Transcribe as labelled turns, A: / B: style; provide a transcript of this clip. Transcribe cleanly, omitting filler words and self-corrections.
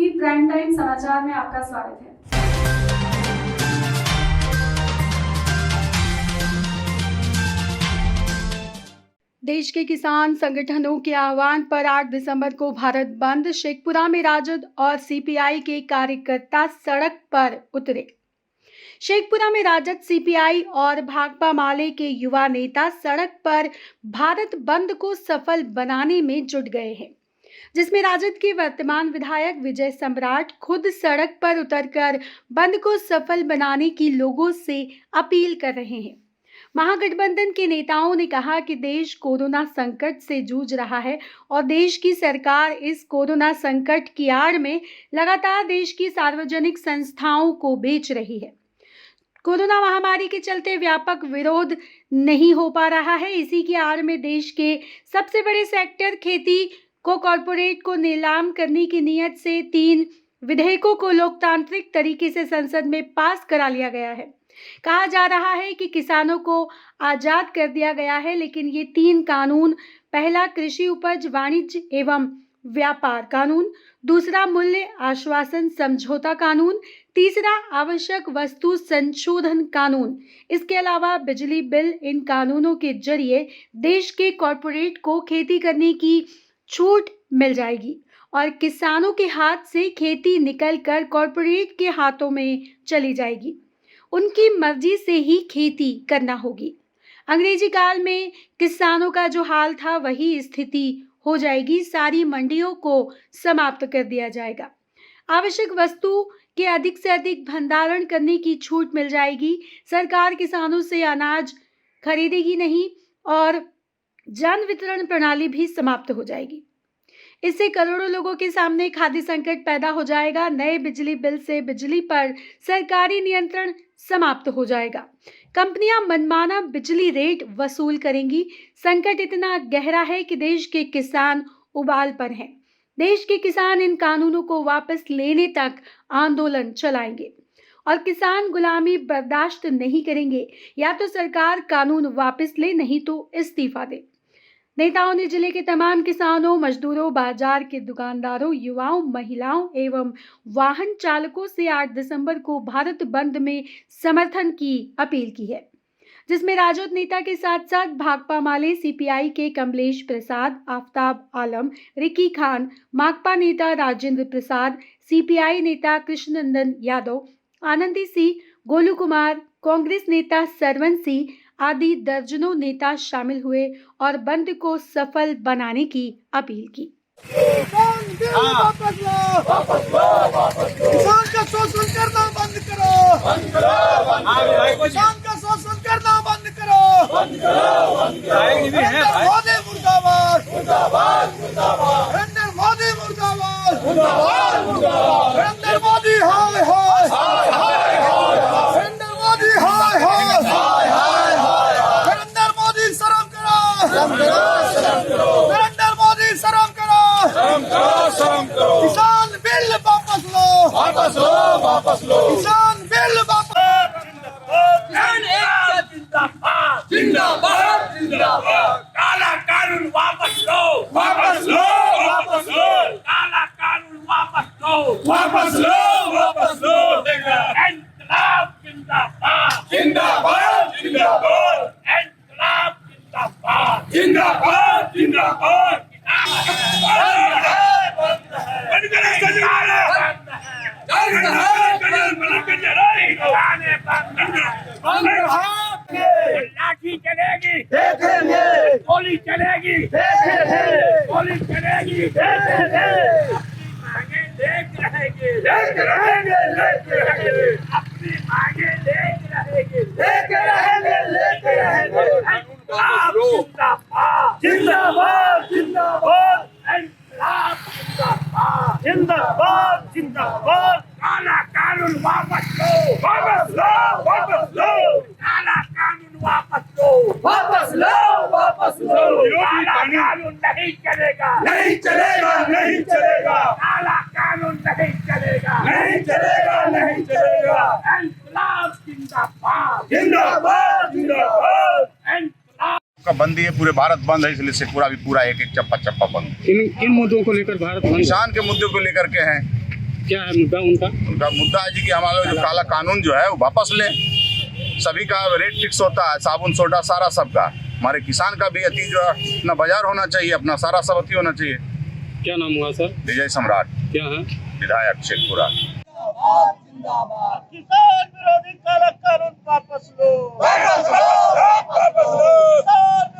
A: TV prime time समाचार में आपका स्वागत है।
B: देश के किसान संगठनों के आह्वान पर 8 दिसंबर को भारत बंद। शेखपुरा में राजद और सीपीआई के कार्यकर्ता सड़क पर उतरे। शेखपुरा में राजद, सीपीआई और भाकपा माले के युवा नेता सड़क पर भारत बंद को सफल बनाने में जुट गए हैं, जिसमें राजद के वर्तमान विधायक विजय सम्राट खुद सड़क पर उतरकर बंद को सफल बनाने की लोगों से अपील कर रहे हैं। महागठबंधन के नेताओं ने कहा कि देश कोरोना संकट से जूझ रहा है और देश की सरकार इस कोरोना संकट की आड़ में लगातार देश की सार्वजनिक संस्थाओं को बेच रही है। कोरोना महामारी के चलते व्यापक विरोध नहीं हो पा रहा है। इसी की आड़ में देश के सबसे बड़े सेक्टर खेती को कॉरपोरेट को नीलाम करने की नीयत से 3 विधेयकों को लोकतांत्रिक तरीके से संसद में पास करा लिया गया है। कहा जा रहा है कि किसानों को आजाद कर दिया गया है, लेकिन ये 3 कानून, पहला कृषि उपज वाणिज्य एवं व्यापार कानून, दूसरा मूल्य आश्वासन समझौता कानून, तीसरा आवश्यक वस्तु संशोधन कानून, इसके अलावा बिजली बिल, इन कानूनों के जरिए देश के कॉरपोरेट को खेती करने की छूट मिल जाएगी और किसानों के हाथ से खेती निकलकर कॉरपोरेट के हाथों में चली जाएगी। उनकी मर्जी से ही खेती करना होगी। अंग्रेजी काल में किसानों का जो हाल था वही स्थिति हो जाएगी। सारी मंडियों को समाप्त कर दिया जाएगा। आवश्यक वस्तु के अधिक से अधिक भंडारण करने की छूट मिल जाएगी। सरकार किसानों से अनाज खरीदेगी नहीं और जन वितरण प्रणाली भी समाप्त हो जाएगी। इससे करोड़ों लोगों के सामने खाद्य संकट पैदा हो जाएगा। नए बिजली बिल से बिजली पर सरकारी नियंत्रण समाप्त हो जाएगा। कंपनियां मनमाना बिजली रेट वसूल करेंगी। संकट इतना गहरा है कि देश के किसान उबाल पर हैं। देश के किसान इन कानूनों को वापस लेने तक आंदोलन चलाएंगे और किसान गुलामी बर्दाश्त नहीं करेंगे। या तो सरकार कानून वापस ले, नहीं तो इस्तीफा दे। नेताओं ने जिले के तमाम किसानों, मजदूरों, बाजार के दुकानदारों, युवाओं, महिलाओं एवं वाहन चालकों से 8 दिसंबर को भारत बंद में समर्थन की अपील की है, जिसमें राजद नेता के साथ साथ भाकपा माले, सीपीआई के कमलेश प्रसाद, आफताब आलम, रिकी खान, माकपा नेता राजेंद्र प्रसाद, सीपीआई नेता कृष्णनंदन यादव, आनंदी सिंह, गोलू कुमार, कांग्रेस नेता सरवन सिंह आदि दर्जनों नेता शामिल हुए और बंद को सफल बनाने की अपील की।
C: किसान का शोषण करना बंद करो, किसान का शोषण करना बंद करो। मोदी मुर्दाबाद, नरेंद्र मोदी मुर्दाबाद, नरेंद्र मोदी हाय हाय, नरेंद्र मोदी हाय हाय, नरेंद्र मोदी शर्म करो, नरेंद्र मोदी शर्म करो। किसान बिल वापस लो, किसान बिल वापस।
D: जिंदाबाद, काला कानून वापस लो, काला कानून वापस लो, इंकलाब जिंदाबाद, इंकलाब जिंदाबाद। लाठी चलेगी, गोली चलेगी, गोली चलेगी, अपनी मांगे लेके रहेंगे, अपनी मांगे लेके रहेंगे। जिंदाबाद, जिंदाबाद। काला कानून वापस लो, काला कानून वापस लो। काला कानून नहीं चलेगा, काला कानून नहीं चलेगा। इंकलाब
E: का बंदी है, पूरे भारत बंद है, इसलिए से पूरा भी पूरा एक चप्पा बंद।
F: किन मुद्दों को लेकर भारत बंद?
E: किसान के मुद्दों को लेकर के हैं
F: क्या है मुद्दा उनका?
E: उनका मुद्दा है जी कि हमारा जो काला कानून जो है वो वापस लें। सभी का रेट फिक्स होता है, साबुन सोडा सारा सबका। हमारे किसान का भी अति जो है अपना बाजार होना चाहिए, अपना सारा सब अति होना चाहिए।
F: क्या नाम हुआ सर?
E: विजय सम्राट,
F: क्या है?
E: विधायक शेखपुरा।
C: किसान विरोधी काला कानून वापस लो, वापस लो, वापस लो।